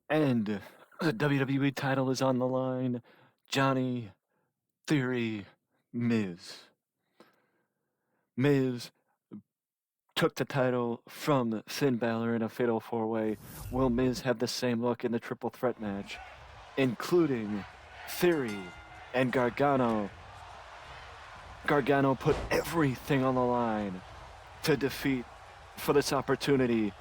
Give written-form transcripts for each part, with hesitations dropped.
And the WWE title is on the line. Johnny, Theory, Miz. Miz took the title from Finn Balor in a fatal four-way. Will Miz have the same look in the triple threat match, including Theory and Gargano? Gargano put everything on the line to defeat for this opportunity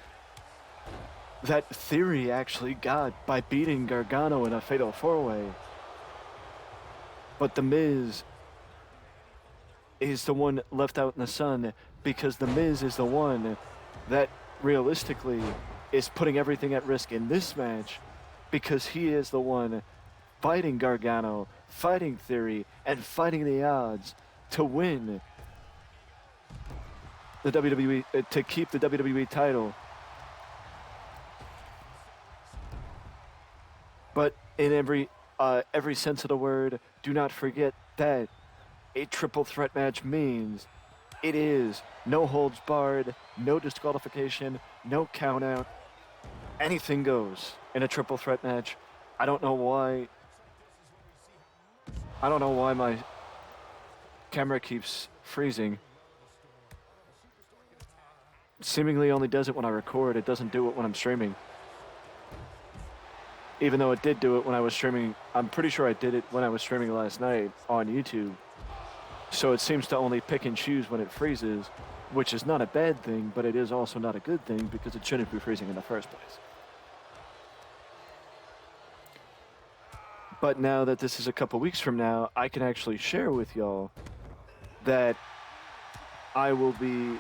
that Theory actually got by beating Gargano in a fatal four-way. But The Miz is the one left out in the sun because The Miz is the one that realistically is putting everything at risk in this match because he is the one fighting Gargano, fighting Theory, and fighting the odds to win the WWE, to keep the WWE title. But in every sense of the word, do not forget that a triple threat match means it is no holds barred, no disqualification, no count out. Anything goes in a triple threat match. I don't know why my camera keeps freezing. Seemingly only does it when I record. It doesn't do it when I'm streaming. Even though it did do it when I was streaming, I'm pretty sure I did it when I was streaming last night on YouTube. So it seems to only pick and choose when it freezes, which is not a bad thing, but it is also not a good thing because it shouldn't be freezing in the first place. But now that this is a couple weeks from now, I can actually share with y'all that I will be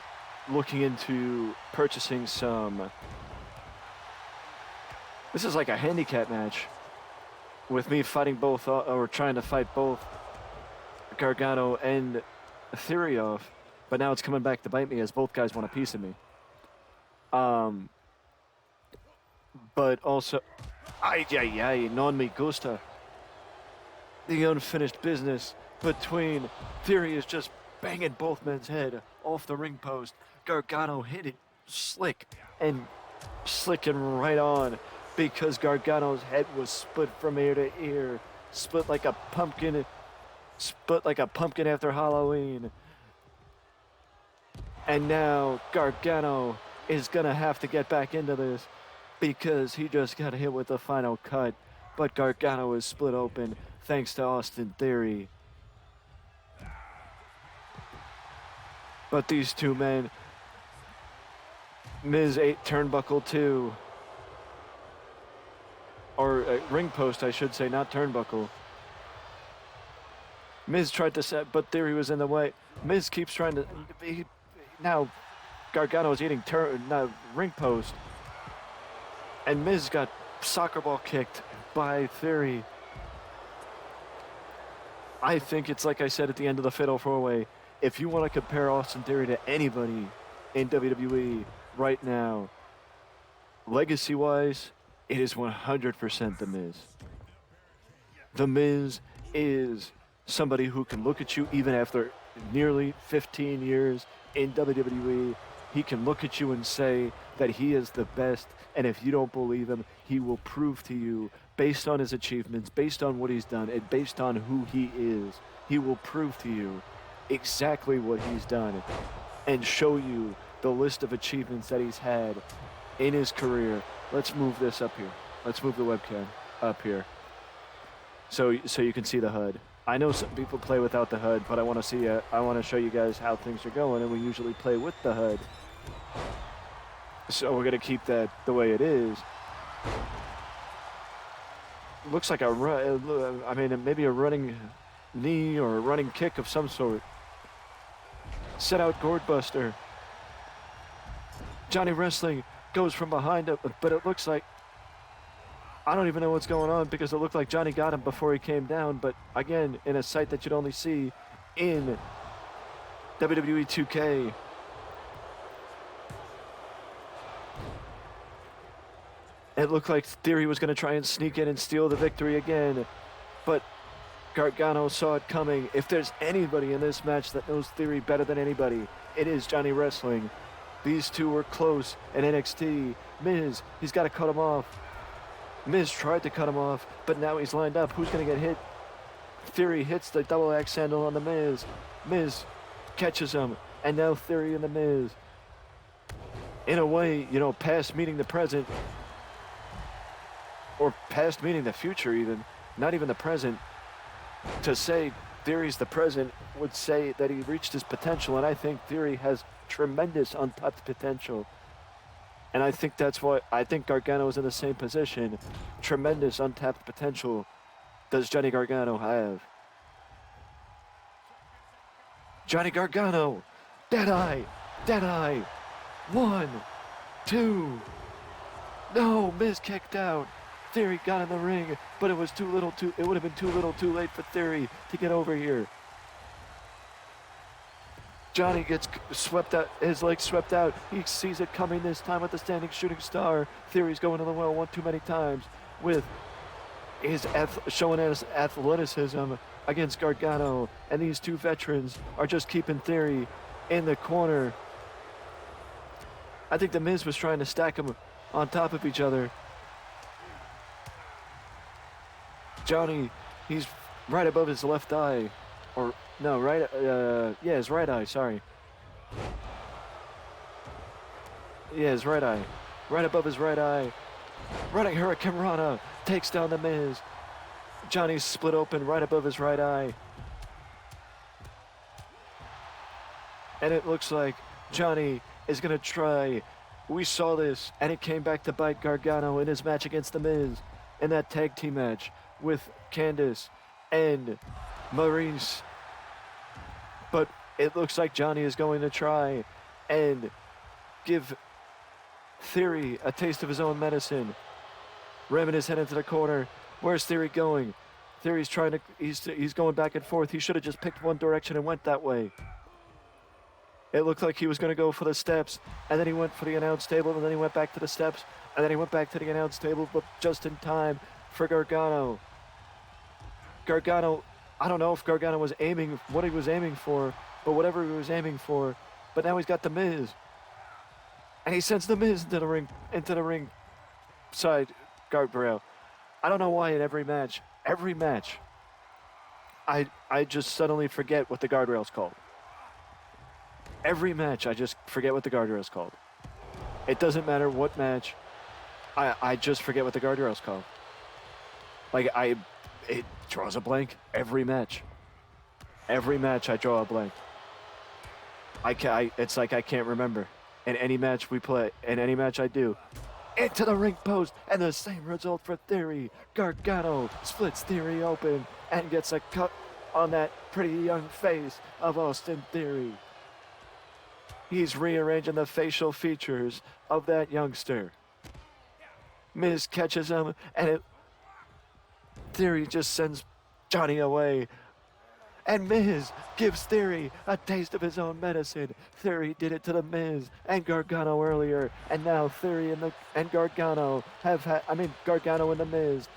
looking into purchasing some. This is like a handicap match with me fighting both, or trying to fight both Gargano and Theory off, but now it's coming back to bite me as both guys want a piece of me. But also, non me gusta. The unfinished business between Theory is just banging both men's head off the ring post. Gargano hit it slick and right on because Gargano's head was split from ear to ear, split like a pumpkin after Halloween. And now Gargano is gonna have to get back into this because he just got hit with the final cut. But Gargano is split open thanks to Austin Theory. But these two men, Miz 8 turnbuckle 2, or ring post I should say, not turnbuckle. Miz tried to set, but Theory was in the way. Miz keeps trying to, now Gargano is eating ring post, and Miz got soccer ball kicked by Theory. I think it's like I said at the end of the Fatal 4-Way, if you want to compare Austin Theory to anybody in WWE right now, legacy-wise, it is 100% The Miz. The Miz is somebody who can look at you even after nearly 15 years in WWE. He can look at you and say that he is the best, and if you don't believe him, he will prove to you, based on his achievements, based on what he's done, and based on who he is, he will prove to you exactly what he's done and show you the list of achievements that he's had in his career. Let's move this up here. Let's move the webcam up here so you can see the HUD. I know some people play without the HUD, but I want to show you guys how things are going, and we usually play with the HUD. So we're going to keep that the way it is. Looks like maybe a running knee or a running kick of some sort. Set out gourd buster. Johnny Wrestling goes from behind it, but it looks like, I don't even know what's going on because it looked like Johnny got him before he came down, but again, in a sight that you'd only see in WWE 2K. It looked like Theory was going to try and sneak in and steal the victory again, but Gargano saw it coming. If there's anybody in this match that knows Theory better than anybody, it is Johnny Wrestling. These two were close in NXT. Miz, he's got to cut him off. Miz tried to cut him off, but now he's lined up. Who's going to get hit? Theory hits the double axe handle on the Miz. Miz catches him, and now Theory and the Miz. In a way, past meeting the present, or past meeting the future even, not even the present. To say Theory's the present would say that he reached his potential, and I think Theory has tremendous untapped potential. And I think that's why I think Gargano is in the same position. Tremendous untapped potential does Johnny Gargano have. Johnny Gargano, Deadeye. 1, 2. No, Miz kicked out. Theory got in the ring, but it was it would have been too little too late for Theory to get over here. Johnny gets swept out, his legs swept out. He sees it coming this time with the standing shooting star. Theory's going to the well one too many times with his showing his athleticism against Gargano. And these two veterans are just keeping Theory in the corner. I think the Miz was trying to stack them on top of each other. Johnny, he's right above his left eye. Or, no, right, his right eye, sorry. Yeah, his right eye. Right above his right eye. Running Hurricane Rana, takes down the Miz. Johnny's split open right above his right eye. And it looks like Johnny is going to try. We saw this, and it came back to bite Gargano in his match against the Miz. In that tag team match with Candice and Maurice. But it looks like Johnny is going to try and give Theory a taste of his own medicine. Ramming his head into the corner. Where's Theory going? Theory's he's going back and forth. He should have just picked one direction and went that way. It looked like he was going to go for the steps, and then he went for the announce table, and then he went back to the steps, and then he went back to the announce table, but just in time for Gargano. Gargano, I don't know if Gargano was aiming, what he was aiming for, but whatever he was aiming for, but now he's got the Miz. And he sends the Miz into the ring side guardrail. I don't know why in every match, I just suddenly forget what the guardrail's called. Every match, I just forget what the guardrail's called. It doesn't matter what match, I just forget what the guardrail's called. Like, it draws a blank every match. Every match, I draw a blank. It's like I can't remember. In any match we play, in any match I do, into the ring post, and the same result for Theory. Gargano splits Theory open and gets a cut on that pretty young face of Austin Theory. He's rearranging the facial features of that youngster. Miz catches him, and Theory just sends Johnny away. And Miz gives Theory a taste of his own medicine. Theory did it to the Miz and Gargano earlier, and now Theory and Gargano Gargano and the Miz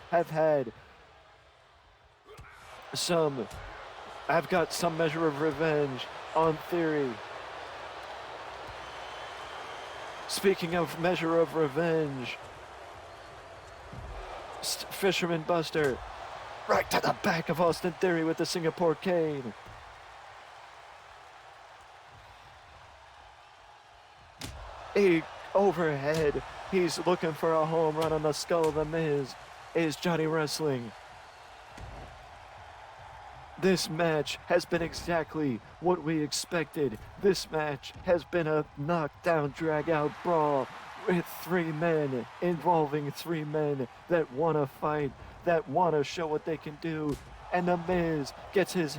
have got some measure of revenge on Theory. Speaking of measure of revenge, Fisherman Buster right to the back of Austin Theory with the Singapore cane. Overhead, he's looking for a home run on the skull of the Miz. Is Johnny Wrestling. This match has been exactly what we expected. This match has been a knockdown, drag-out brawl with three men, involving three men that want to fight, that want to show what they can do. And the Miz gets his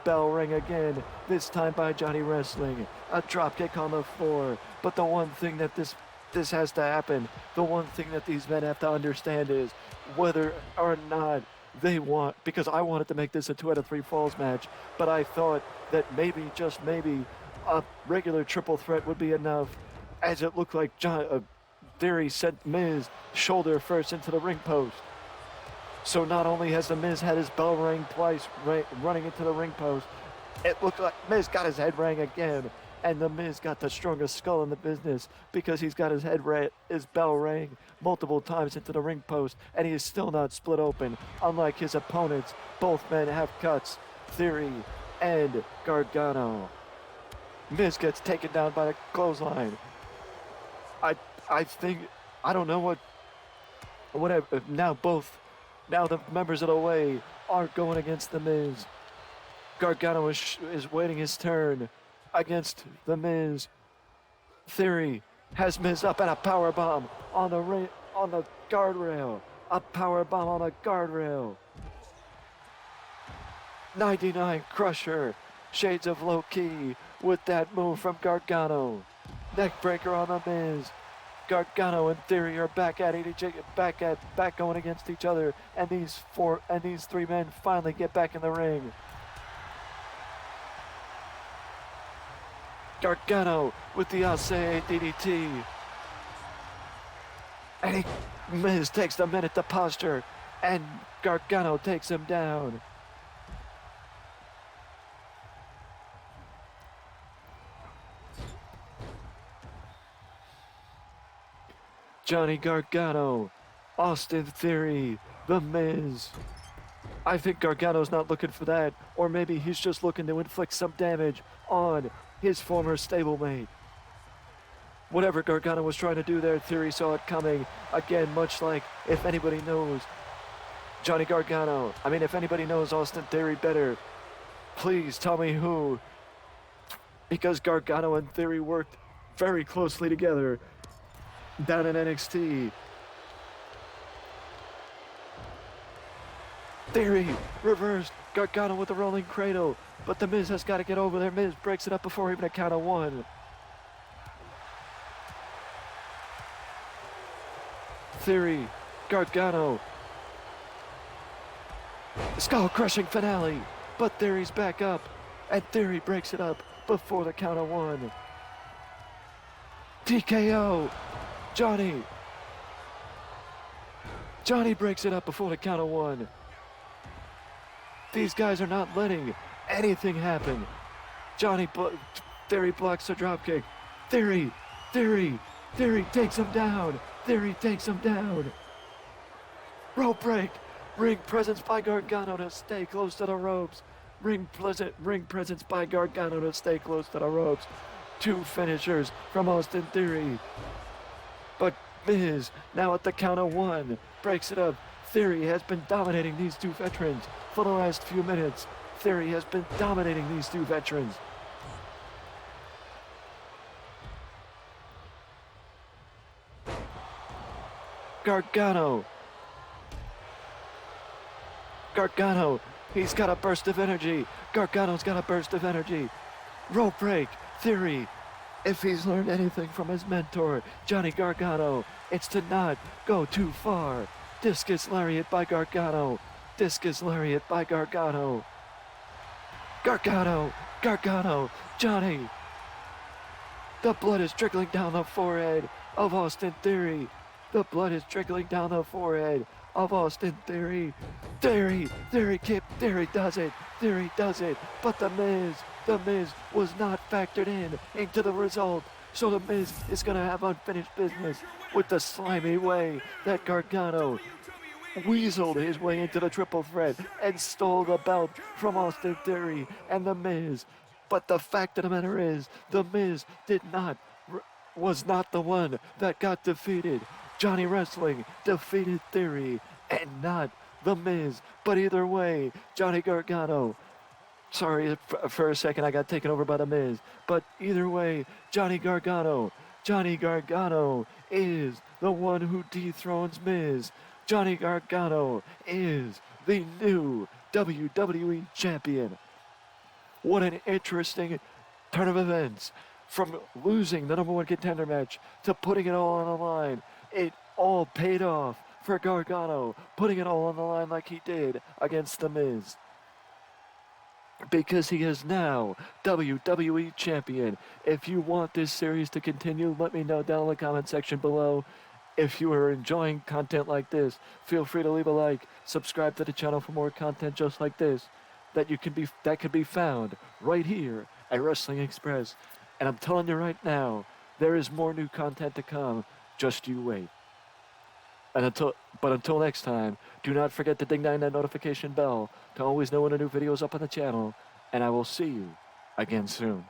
bell ring again, this time by Johnny Wrestling. A dropkick on the floor. But the one thing that this has to happen, the one thing that these men have to understand is whether or not they want, because I wanted to make this a 2 out of 3 falls match, but I thought that maybe, just maybe, a regular triple threat would be enough, as it looked like Theory sent Miz shoulder first into the ring post. So not only has the Miz had his bell ring twice running into the ring post, it looked like Miz got his head rang again. And The Miz got the strongest skull in the business because he's got his bell rang multiple times into the ring post, and he is still not split open. Unlike his opponents, both men have cuts, Theory and Gargano. Miz gets taken down by the clothesline. I think, I don't know whatever. Now the members of the Way are going against The Miz. Gargano is waiting his turn against The Miz. Theory has Miz up at a powerbomb on the guardrail. A powerbomb on the guardrail. 99 Crusher. Shades of low key with that move from Gargano. Neckbreaker on The Miz. Gargano and Theory are back going against each other, and these three men finally get back in the ring. Gargano with the Alcee DDT. And Miz takes a minute to posture, and Gargano takes him down. Johnny Gargano, Austin Theory, The Miz. I think Gargano's not looking for that, or maybe he's just looking to inflict some damage on his former stablemate. Whatever Gargano was trying to do there, Theory saw it coming. Again, much like if anybody knows if anybody knows Austin Theory better, please tell me who. Because Gargano and Theory worked very closely together down in NXT. Theory reversed. Gargano with the rolling cradle. But The Miz has got to get over there. Miz breaks it up before even a count of one. Theory, Gargano. Skull-crushing finale. But Theory's back up. And Theory breaks it up before the count of one. TKO. Johnny breaks it up before the count of one. These guys are not letting anything happen. Theory blocks the dropkick. Theory takes him down. Rope break. Ring presence by Gargano to stay close to the ropes. Ring presence by Gargano to stay close to the ropes. Two finishers from Austin Theory. But Miz, now at the count of one, breaks it up. Theory has been dominating these two veterans for the last few minutes. Theory has been dominating these two veterans. Gargano, he's got a burst of energy. Gargano's got a burst of energy. Rope break, Theory. If he's learned anything from his mentor, Johnny Gargano, it's to not go too far. Discus lariat by Gargano. Gargano, Johnny. The blood is trickling down the forehead of Austin Theory. Theory does it. But The Miz was not factored into the result. So The Miz is going to have unfinished business with the slimy way that Gargano weaseled his way into the triple threat and stole the belt from Austin Theory and The Miz. But the fact of the matter is, The Miz was not the one that got defeated. Johnny Wrestling defeated Theory and not The Miz. But either way, Johnny Gargano, sorry for a second I got taken over by The Miz, but either way, Johnny Gargano is the one who dethrones Miz. Johnny Gargano is the new WWE champion. What an interesting turn of events. From losing the number one contender match to putting it all on the line. It all paid off for Gargano, putting it all on the line like he did against The Miz. Because he is now WWE champion. If you want this series to continue, let me know down in the comment section below. If you are enjoying content like this, feel free to leave a like, subscribe to the channel for more content just like this that can be found right here at Wrestling Express. And I'm telling you right now, there is more new content to come. Just you wait. But until next time, do not forget to ding that notification bell to always know when a new video is up on the channel. And I will see you again soon.